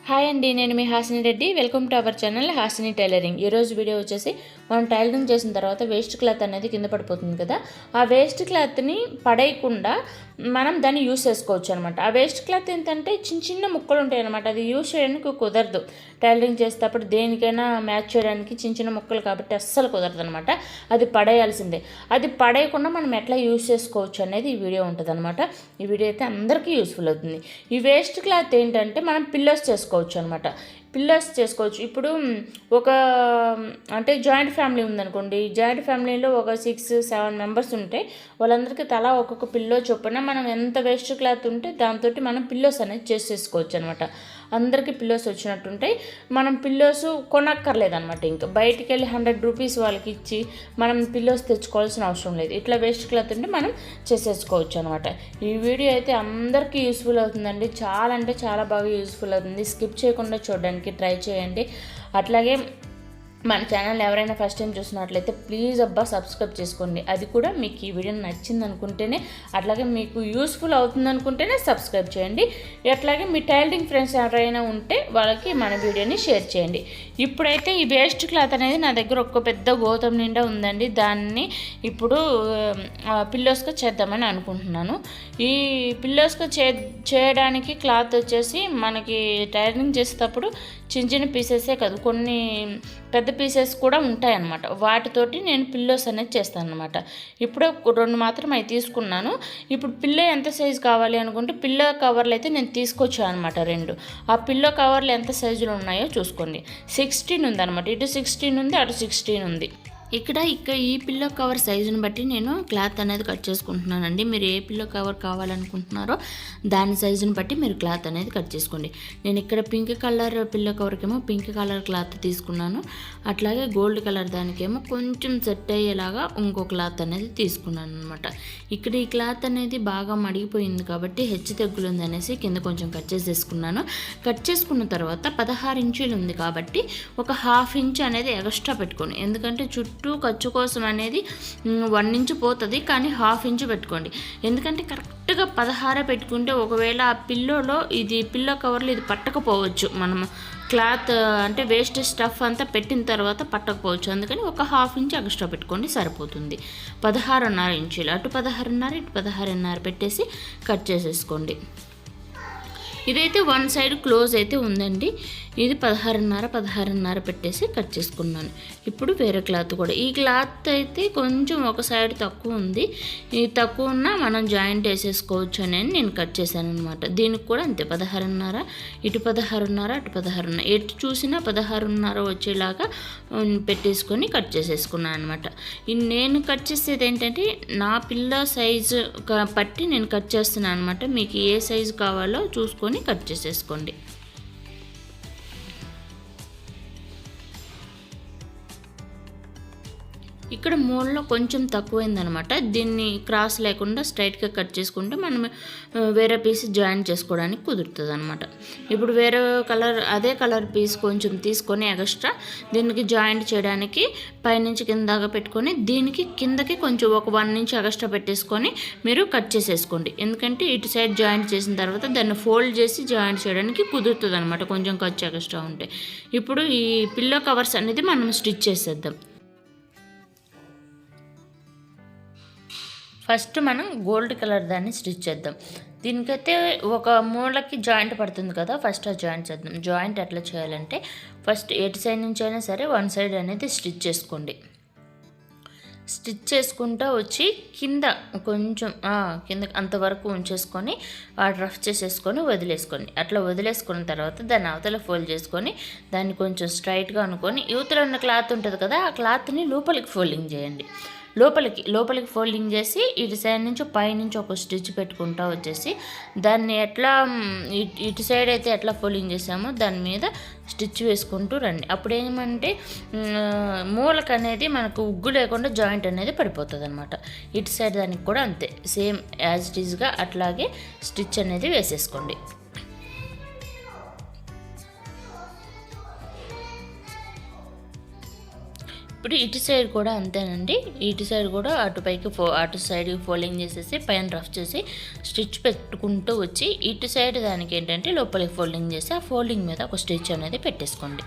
Hi అండి, నేను మీ Hasini Reddy. Welcome to our channel Hasini tailoring. ఈరోజు వీడియో వచ్చేసి మనం టైలరింగ్ చేసిన తర్వాత వేస్ట్ క్లాత్ అనేది కింద పడిపోతుంది కదా, ఆ వేస్ట్ క్లాత్ని పడేయకుండా మనం దాన్ని యూస్ చేసుకోవచ్చు అనమాట. ఆ వేస్ట్ క్లాత్ ఏంటంటే చిన్న చిన్న ముక్కలు ఉంటాయి అనమాట. అది యూస్ చేయడానికి కుదరదు. టైలరింగ్ చేసేటప్పుడు దేనికైనా మ్యాచ్ చేయడానికి చిన్న చిన్న ముక్కలు కాబట్టి అస్సలు కుదరదు అనమాట. అది పడేయాల్సిందే. అది పడేయకుండా మనం ఎట్లా యూస్ చేసుకోవచ్చు అనేది ఈ వీడియో ఉంటుంది అనమాట. ఈ వీడియో అయితే అందరికీ యూస్ఫుల్ అవుతుంది. ఈ వేస్ట్ క్లాత్ ఏంటంటే మనం పిల్లోస్ చేసుకోవచ్చు అనమాట. పిల్లోస్ చేసుకోవచ్చు. ఇప్పుడు ఒక అంటే జాయింట్ ఫ్యామిలీ ఉందనుకోండి, జాయింట్ ఫ్యామిలీలో ఒక 6-7 మెంబర్స్ ఉంటే వాళ్ళందరికీ తలా ఒక్కొక్క పిల్లో చొప్పున మనం ఎంత వేస్ట్ క్లాత్ ఉంటే దాంతో మనం పిల్లోస్ అనేది చేసేసుకోవచ్చు అనమాట. అందరికీ పిల్లోస్ వచ్చినట్టుంటాయి. మనం పిల్లోస్ కొనక్కర్లేదనమాట. ఇంకా బయటికి వెళ్ళి 100 రూపీస్ వాళ్ళకి ఇచ్చి మనం పిల్లోస్ తెచ్చుకోవాల్సిన అవసరం లేదు. ఇట్లా వేస్ట్ క్లాత్ ఉంటే మనం చేసేసుకోవచ్చు అనమాట. ఈ వీడియో అయితే అందరికీ యూస్ఫుల్ అవుతుందండి. చాలా అంటే చాలా బాగా యూస్ఫుల్ అవుతుంది. స్కిప్ చేయకుండా చూడడానికి ట్రై చేయండి. అట్లాగే మన ఛానల్ ఎవరైనా ఫస్ట్ టైం చూసినట్లయితే ప్లీజ్ సబ్స్క్రైబ్ చేసుకోండి. అది కూడా మీకు ఈ వీడియో నచ్చింది అనుకుంటేనే, అట్లాగే మీకు యూస్ఫుల్ అవుతుంది అనుకుంటేనే సబ్స్క్రైబ్ చేయండి. అట్లాగే మీ టైలరింగ్ ఫ్రెండ్స్ ఎవరైనా ఉంటే వాళ్ళకి మన వీడియోని షేర్ చేయండి. ఇప్పుడైతే ఈ వేస్ట్ క్లాత్ అనేది నా దగ్గర ఒక పెద్ద గోతం నిండా ఉందండి. దాన్ని ఇప్పుడు పిల్లోస్గా చేద్దామని అనుకుంటున్నాను. ఈ పిల్లోస్గా చేయడానికి క్లాత్ వచ్చేసి మనకి టైలరింగ్ చేసేటప్పుడు చిన్న చిన్న పీసెసే కాదు, కొన్ని పెద్ద పీసెస్ కూడా ఉంటాయన్నమాట. వాటితోటి నేను పిల్లోస్ అనేది చేస్తాను అనమాట. ఇప్పుడు 2 మాత్రం అవి తీసుకున్నాను. ఇప్పుడు పిల్లో ఎంత సైజు కావాలి అనుకుంటే పిల్లో కవర్లు అయితే నేను తీసుకొచ్చాను అనమాట 2. ఆ పిల్లో కవర్లు ఎంత సైజులు ఉన్నాయో చూసుకోండి. 16 ఉందన్నమాట. ఇటు 16 ఉంది, అటు 16 ఉంది. ఇక్కడ ఈ పిల్లో కవర్ సైజుని బట్టి నేను క్లాత్ అనేది కట్ చేసుకుంటున్నానండి. మీరు ఏ పిల్లో కవర్ కావాలనుకుంటున్నారో దాని సైజుని బట్టి మీరు క్లాత్ అనేది కట్ చేసుకోండి. నేను ఇక్కడ పింక్ కలర్ పిల్లో కవర్కేమో పింక్ కలర్ క్లాత్ తీసుకున్నాను. అట్లాగే గోల్డ్ కలర్ దానికేమో కొంచెం సెట్ అయ్యేలాగా ఇంకో క్లాత్ అనేది తీసుకున్నాను అనమాట. ఇక్కడ ఈ క్లాత్ అనేది బాగా మడిగిపోయింది కాబట్టి హెచ్చు తెగ్గులు ఉంది అనేసి కింద కొంచెం కట్ చేసేసుకున్నాను. కట్ చేసుకున్న తర్వాత 16 ఇంచులు ఉంది కాబట్టి ఒక 1/2 ఇంచ్ అనేది ఎక్స్ట్రా పెట్టుకోండి. ఎందుకంటే చుట్టూ ఖర్చు కోసం అనేది 1 ఇంచు పోతుంది, కానీ 1/2 ఇంచు పెట్టుకోండి. ఎందుకంటే కరెక్ట్గా 16 పెట్టుకుంటే ఒకవేళ ఆ పిల్లోలో ఇది పిల్లో కవర్లో ఇది పట్టకపోవచ్చు. మనం క్లాత్ అంటే వేస్ట్ స్టఫ్ అంతా పెట్టిన తర్వాత పట్టకపోవచ్చు. అందుకని ఒక 1/2 ఇంచ్ ఎక్స్ట్రా పెట్టుకోండి, సరిపోతుంది. 16.5 ఇంచులు, అటు 16.5 ఇటు 16.5 పెట్టేసి కట్ చేసేసుకోండి. ఇదైతే 1 సైడ్ క్లోజ్ అయితే ఉందండి. ఇది 16.5 పెట్టేసి కట్ చేసుకున్నాను. ఇప్పుడు వేరే క్లాత్ కూడా, ఈ క్లాత్ అయితే కొంచెం ఒక సైడ్ తక్కువ ఉంది. ఈ తక్కువ ఉన్నా మనం జాయింట్ వేసేసుకోవచ్చు అని నేను కట్ చేశాను అనమాట. దీనికి కూడా అంతే 16.5, ఇటు 16.5 అటు 16.5, ఎటు చూసినా 16.5 వచ్చేలాగా పెట్టేసుకొని కట్ చేసేసుకున్నాను అనమాట. నేను కట్ చేసేది ఏంటంటే నా పిల్ల సైజు పట్టి నేను కట్ చేస్తున్నాను అనమాట. మీకు ఏ సైజు కావాలో చూసుకొని కట్ చేసేసుకోండి. ఇక్కడ మూలలో కొంచెం తక్కువైందనమాట. దీన్ని క్రాస్ లేకుండా స్ట్రైట్గా కట్ చేసుకుంటే మనం వేరే పీస్ జాయిన్ చేసుకోవడానికి కుదురుతుంది అనమాట. ఇప్పుడు వేరే కలర్ అదే కలర్ పీస్ కొంచెం తీసుకొని ఎక్స్ట్రా దీనికి జాయింట్ చేయడానికి పైనుంచి కింద దాకా పెట్టుకొని దీనికి కిందకి కొంచెం ఒక 1 ఇంచ్ ఎక్స్ట్రా పెట్టేసుకొని మీరు కట్ చేసేసుకోండి. ఎందుకంటే ఇటు సైడ్ జాయింట్ చేసిన తర్వాత దాన్ని ఫోల్డ్ చేసి జాయింట్ చేయడానికి కుదురుతుంది అనమాట, కొంచెం ఖర్చు ఎక్స్ట్రా ఉంటే. ఇప్పుడు ఈ పిల్లో కవర్స్ అనేది మనం స్టిచ్ చేసేద్దాం. ఫస్ట్ మనం గోల్డ్ కలర్ దాన్ని స్టిచ్ చేద్దాం. దీనికైతే ఒక మూలకి జాయింట్ పడుతుంది కదా, ఫస్ట్ ఆ జాయింట్ చేద్దాం. జాయింట్ ఎట్లా చేయాలంటే ఫస్ట్ ఎటు సైడ్ నుంచి అయినా సరే 1 సైడ్ అనేది స్టిచ్ చేసుకోండి. స్టిచ్ చేసుకుంటూ వచ్చి కింద కొంచెం కింద అంతవరకు ఉంచేసుకొని రఫ్ చేసేసుకొని వదిలేసుకోండి. అట్లా వదిలేసుకున్న తర్వాత దాన్ని అవతల ఫోల్డ్ చేసుకొని దాన్ని కొంచెం స్ట్రైట్గా అనుకొని యువతలో ఉన్న క్లాత్ ఉంటుంది కదా, ఆ క్లాత్ని లోపలికి ఫోల్డింగ్ చేయండి. లోపలికి ఫోల్డింగ్ చేసి ఇటు సైడ్ నుంచి పైనుంచి ఒక స్టిచ్ పెట్టుకుంటూ వచ్చేసి దాన్ని ఎట్లా ఇటు సైడ్ అయితే ఎట్లా ఫోల్డింగ్ చేసామో దాని మీద స్టిచ్ వేసుకుంటూ రండి. అప్పుడు ఏమంటే మూలకు అనేది మనకు ఉగ్గు లేకుండా జాయింట్ అనేది పడిపోతుంది అనమాట. ఇటు సైడ్ దానికి కూడా అంతే, సేమ్ యాజ్ ఇట్ ఈజ్గా అట్లాగే స్టిచ్ అనేది వేసేసుకోండి. ఇప్పుడు ఇటు సైడ్ కూడా అంతేనండి. ఇటు సైడ్ కూడా అటుపైకి అటు సైడ్ ఫోల్డింగ్ చేసేసి పైన రఫ్ చేసి స్టిచ్ పెట్టుకుంటూ వచ్చి ఇటు సైడ్ దానికి ఏంటంటే లోపలికి ఫోల్డింగ్ చేసి ఆ ఫోల్డింగ్ మీద ఒక స్టిచ్ అనేది పెట్టేసుకోండి.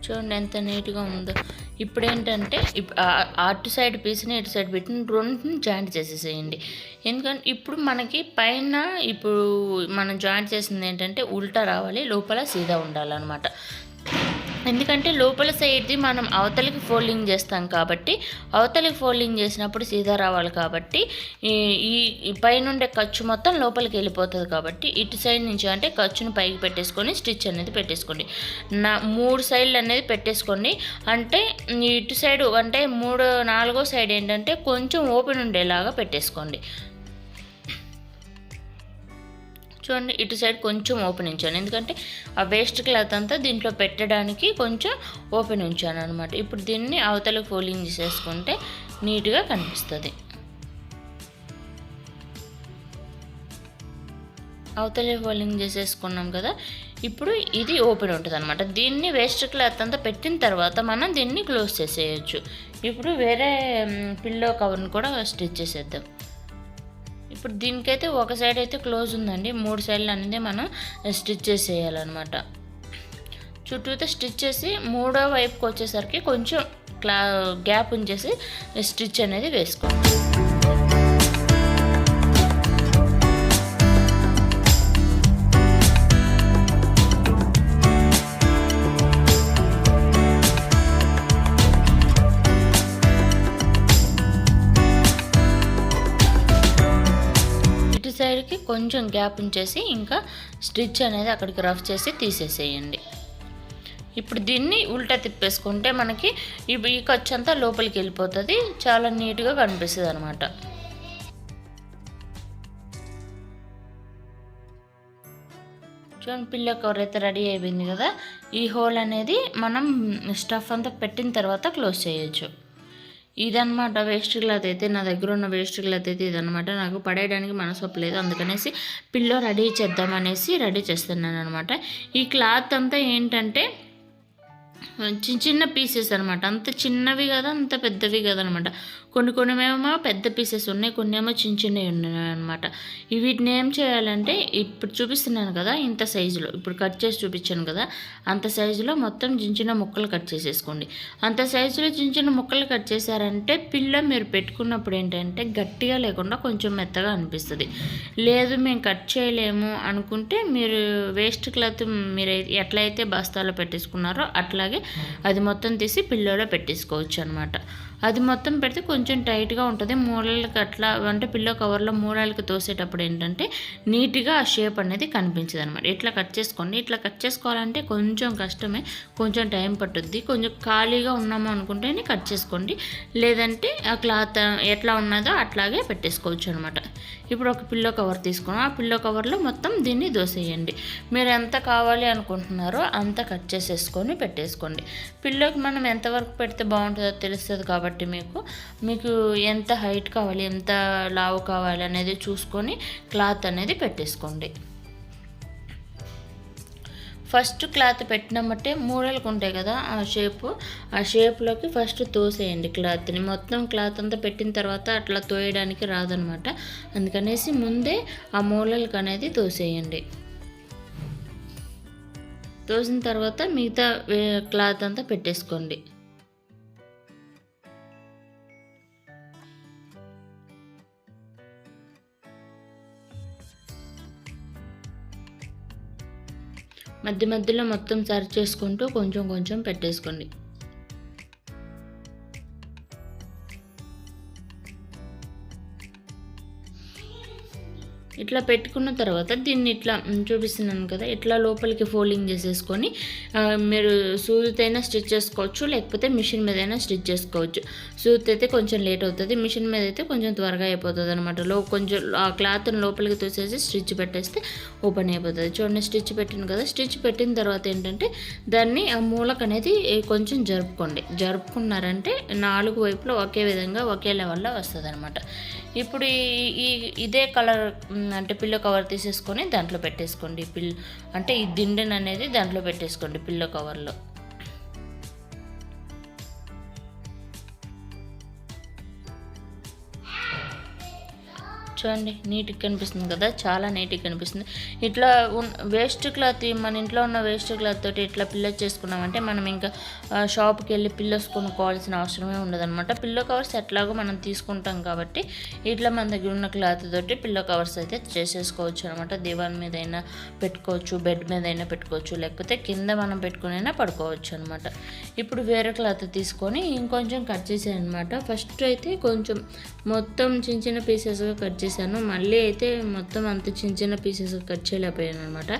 చూడండి ఎంత నీట్గా ఉందో. ఇప్పుడు ఏంటంటే అటు సైడ్ పీస్ని ఇటు సైడ్ పెట్టిన రెండుని జాయింట్ చేసేసేయండి. ఎందుకంటే ఇప్పుడు మనకి పైన ఇప్పుడు మనం జాయింట్ చేసింది ఏంటంటే ఉల్టా రావాలి, లోపల సీదా ఉండాలన్నమాట. ఎందుకంటే లోపల సైడ్ది మనం అవతలికి ఫోల్డింగ్ చేస్తాం కాబట్టి అవతలికి ఫోల్డింగ్ చేసినప్పుడు సీదా రావాలి కాబట్టి ఈ పైనుండే ఖర్చు మొత్తం లోపలికి వెళ్ళిపోతుంది కాబట్టి ఇటు సైడ్ నుంచి అంటే ఖర్చును పైకి పెట్టేసుకొని స్టిచ్ అనేది పెట్టేసుకోండి. 3 సైడ్లు అనేది పెట్టేసుకోండి. అంటే ఇటు సైడ్ అంటే 4వ సైడ్ ఏంటంటే కొంచెం ఓపెన్ ఉండేలాగా పెట్టేసుకోండి. చూడండి ఇటు సైడ్ కొంచెం ఓపెన్ ఉంచాను, ఎందుకంటే ఆ వేస్ట్ క్లాత్ అంతా దీంట్లో పెట్టడానికి కొంచెం ఓపెన్ ఉంచాను అనమాట. ఇప్పుడు దీన్ని అవతల ఫోల్డింగ్ చేసేసుకుంటే నీట్గా కనిపిస్తుంది. అవతల ఫోల్డింగ్ చేసేసుకున్నాం కదా, ఇప్పుడు ఇది ఓపెన్ ఉంటుంది అనమాట. దీన్ని వేస్ట్ క్లాత్ అంతా పెట్టిన తర్వాత మనం దీన్ని క్లోజ్ చేసేయచ్చు. ఇప్పుడు వేరే పిల్లో కవర్ని కూడా స్టిచ్ చేసేద్దాం. ఇప్పుడు దీనికైతే ఒక సైడ్ అయితే క్లోజ్ ఉందండి, 3 సైడ్లు అనేది మనం స్టిచ్ చేసేయాలన్నమాట. చుట్టూతో స్టిచ్ చేసి 3వ వైపుకి వచ్చేసరికి కొంచెం గ్యాప్ ఉంచేసి స్టిచ్ అనేది వేసుకోండి. సైడ్కి కొంచెం గ్యాప్ ఉంచేసి ఇంకా స్టిచ్ అనేది అక్కడికి రఫ్ చేసి తీసేసేయండి. ఇప్పుడు దీన్ని ఉల్టా తిప్పేసుకుంటే మనకి ఈ ఖర్చు అంతా లోపలికి వెళ్ళిపోతుంది, చాలా నీట్గా కనిపిస్తుంది అనమాట. చూడండి పిల్లో కవర్ అయితే రెడీ అయిపోయింది కదా. ఈ హోల్ అనేది మనం స్టఫ్ అంతా పెట్టిన తర్వాత క్లోజ్ చేయొచ్చు. ఇదనమాట వేస్ట్ క్లాత్ అయితే, నా దగ్గర ఉన్న వేస్ట్ క్లాత్ అయితే ఇదనమాట. నాకు పడేయడానికి మనసు ఒప్పలేదు, అందుకనేసి పిల్లో రెడీ చేద్దామనేసి రెడీ చేస్తున్నాను అనమాట. ఈ క్లాత్ అంతా ఏంటంటే చిన్న చిన్న పీసెస్ అనమాట, అంత చిన్నవి కదా అంత పెద్దవి కదనమాట. కొన్నేమో పెద్ద పీసెస్ ఉన్నాయి, కొన్ని ఏమో చిన్న చిన్నవి ఉన్నాయి అనమాట. వీటిని ఏం చేయాలంటే ఇప్పుడు చూపిస్తున్నాను కదా ఇంత సైజులో, ఇప్పుడు కట్ చేసి చూపించాను కదా అంత సైజులో మొత్తం చిన్న చిన్న ముక్కలు కట్ చేసేసుకోండి. అంత సైజులో చిన్న చిన్న ముక్కలు కట్ చేశారంటే పిల్ల మీరు పెట్టుకున్నప్పుడు ఏంటంటే గట్టిగా లేకుండా కొంచెం మెత్తగా అనిపిస్తుంది. లేదు మేము కట్ చేయలేము అనుకుంటే మీరు వేస్ట్ క్లాత్ మీరు ఎట్లయితే బస్తాలో పెట్టేసుకున్నారో అట్లాగే అది మొత్తం తీసి పిల్లోలో పెట్టేసుకోవచ్చు అనమాట. అది మొత్తం పెడితే కొంచెం టైట్గా ఉంటుంది, మూలలకి అట్లా అంటే పిల్లో కవర్లో మూలలకి తోసేటప్పుడు ఏంటంటే నీట్గా ఆ షేప్ అనేది కనిపించదు అనమాట. ఇట్లా కట్ చేసుకోండి. ఇట్లా కట్ చేసుకోవాలంటే కొంచెం కష్టమే, కొంచెం టైం పట్టుద్ది. కొంచెం ఖాళీగా ఉన్నాము అనుకుంటేనే కట్ చేసుకోండి, లేదంటే ఆ క్లాత్ ఎట్లా ఉన్నదో అట్లాగే పెట్టేసుకోవచ్చు అనమాట. ఇప్పుడు ఒక పిల్లో కవర్ తీసుకున్నాం, ఆ పిల్లో కవర్లో మొత్తం దీన్ని దోసేయండి. మీరు ఎంత కావాలి అనుకుంటున్నారో అంత కట్ చేసేసుకొని పెట్టేసుకోండి. పిల్లోకి మనం ఎంతవరకు పెడితే బాగుంటుందో తెలుస్తుంది కాబట్టి మీకు ఎంత హైట్ కావాలి ఎంత లావు కావాలి అనేది చూసుకొని క్లాత్ అనేది పెట్టేసుకోండి. ఫస్ట్ క్లాత్ పెట్టినమ్మటే మూడలకు ఉంటాయి కదా ఆ షేప్లోకి ఫస్ట్ తోసేయండి క్లాత్ని. మొత్తం క్లాత్ అంతా పెట్టిన తర్వాత అట్లా తోయడానికి రాదనమాట, అందుకనేసి ముందే ఆ మూలలకు అనేది తోసేయండి. తోసిన తర్వాత మిగతా క్లాత్ అంతా పెట్టేసుకోండి. మధ్య మధ్యలో మొత్తం సర్చ్ చేసుకుంటూ కొంచెం కొంచెం పెట్టేసుకోండి. ఇట్లా పెట్టుకున్న తర్వాత దీన్ని ఇట్లా చూపిస్తున్నాను కదా, ఇట్లా లోపలికి ఫోల్డింగ్ చేసేసుకొని మీరు సూదితైనా స్టిచ్ చేసుకోవచ్చు, లేకపోతే మిషన్ మీద అయినా స్టిచ్ చేసుకోవచ్చు. సూది అయితే కొంచెం లేట్ అవుతుంది, మిషన్ మీద అయితే కొంచెం త్వరగా అయిపోతుంది అనమాట. కొంచెం ఆ క్లాత్ని లోపలికి తోసేసి స్టిచ్ పెట్టేస్తే ఓపెన్ అయిపోతుంది. చూడండి స్టిచ్ పెట్టిన కదా, స్టిచ్ పెట్టిన తర్వాత ఏంటంటే దాన్ని ఆ మూలకు అనేది కొంచెం జరుపుకున్నారంటే 4 వైపులో ఒకే విధంగా ఒకే లెవెల్లో వస్తుంది అనమాట. ఇప్పుడు ఇదే కలర్ అంటే పిల్లో కవర్ తీసేసుకొని దాంట్లో పెట్టేసుకోండి. అంటే ఈ దిండుని అనేది దాంట్లో పెట్టేసుకోండి పిల్లో కవర్లో. చూడండి నీట్గా కనిపిస్తుంది కదా, చాలా నీట్గా కనిపిస్తుంది. ఇట్లా వేస్ట్ క్లాత్, మన ఇంట్లో ఉన్న వేస్ట్ క్లాత్ తోటి ఇట్లా పిల్లోస్ చేసుకున్నామంటే మనం ఇంకా షాప్కి వెళ్ళి పిల్లోస్ కొనుక్కోవాల్సిన అవసరమే ఉండదన్నమాట. పిల్లో కవర్స్ ఎట్లాగో మనం తీసుకుంటాం కాబట్టి ఇట్లా మన దగ్గర ఉన్న క్లాత్ తోటి పిల్లో కవర్స్ అయితే చేసేసుకోవచ్చు అనమాట. దివాన్ మీద అయినా పెట్టుకోవచ్చు, బెడ్ మీద అయినా పెట్టుకోవచ్చు, లేకపోతే కింద మనం పెట్టుకునైనా పడుకోవచ్చు అనమాట. ఇప్పుడు వేరే క్లాత్ తీసుకొని ఇంకొంచెం కట్ చేసానమాట. ఫస్ట్ అయితే కొంచెం మొత్తం చిన్న చిన్న పీసెస్గా కట్ చేశాను. మళ్ళీ అయితే మొత్తం అంత చిన్న చిన్న పీసెస్ కట్ చేయలేకపోయాను అనమాట.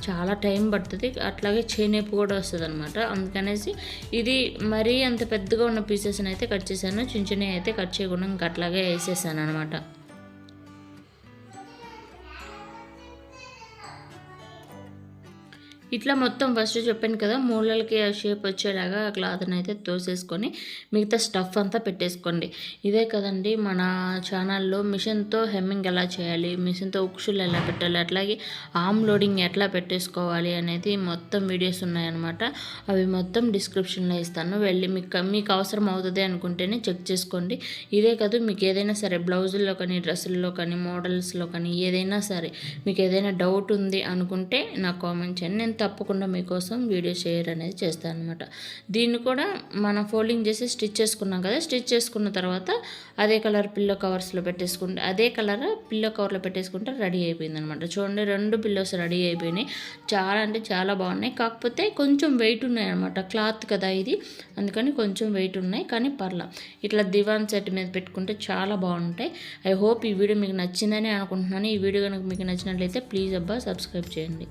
చాలా టైం పడుతుంది, అట్లాగే చేనేపు కూడా వస్తుంది అనమాట. అందుకనేసి ఇది మరీ అంత పెద్దగా ఉన్న పీసెస్ని అయితే కట్ చేశాను, చిన్న చిన్నవి అయితే కట్ చేయకుండా ఇంకా అట్లాగే వేసేసాను అనమాట. ఇట్లా మొత్తం ఫస్ట్ చెప్పాను కదా, మూలలకి ఆ షేప్ వచ్చేలాగా క్లాత్ని అయితే తోసేసుకొని మిగతా స్టఫ్ అంతా పెట్టేసుకోండి. ఇదే కదండి మన ఛానల్లో మిషన్తో హెమ్మింగ్ ఎలా చేయాలి, మిషన్తో ఉక్షులు ఎలా పెట్టాలి, అట్లాగే ఆర్మ్ లోడింగ్ ఎట్లా పెట్టేసుకోవాలి అనేది మొత్తం వీడియోస్ ఉన్నాయన్నమాట. అవి మొత్తం డిస్క్రిప్షన్లో ఇస్తాను, వెళ్ళి మీకు అవసరం అవుతుంది అనుకుంటేనే చెక్ చేసుకోండి. ఇదే కాదు, మీకు ఏదైనా సరే బ్లౌజుల్లో కానీ, డ్రెస్సుల్లో కానీ, మోడల్స్లో కానీ ఏదైనా సరే మీకు ఏదైనా డౌట్ ఉంది అనుకుంటే నాకు కామెంట్ చేయండి. నేను తప్పకుండా మీకోసం వీడియో షేర్ అనేది చేస్తాను అనమాట. దీన్ని కూడా మనం ఫోల్డింగ్ చేసి స్టిచ్ చేసుకున్నాం కదా, స్టిచ్ చేసుకున్న తర్వాత అదే కలర్ పిల్లో కవర్స్లో పెట్టేసుకుంటే, అదే కలర్ పిల్లో కవర్లో పెట్టేసుకుంటే రెడీ అయిపోయింది అనమాట. చూడండి, 2 పిల్లోస్ రెడీ అయిపోయినాయి. చాలా అంటే చాలా బాగున్నాయి. కాకపోతే కొంచెం వెయిట్ ఉన్నాయి అనమాట, క్లాత్ కదా ఇది, అందుకని కొంచెం వెయిట్ ఉన్నాయి, కానీ పర్లా. ఇట్లా దివాన్ సెట్ మీద పెట్టుకుంటే చాలా బాగుంటాయి. ఐ హోప్ ఈ వీడియో మీకు నచ్చిందని అనుకుంటున్నాను. ఈ వీడియో కనుక మీకు నచ్చినట్లయితే ప్లీజ్ సబ్స్క్రైబ్ చేయండి.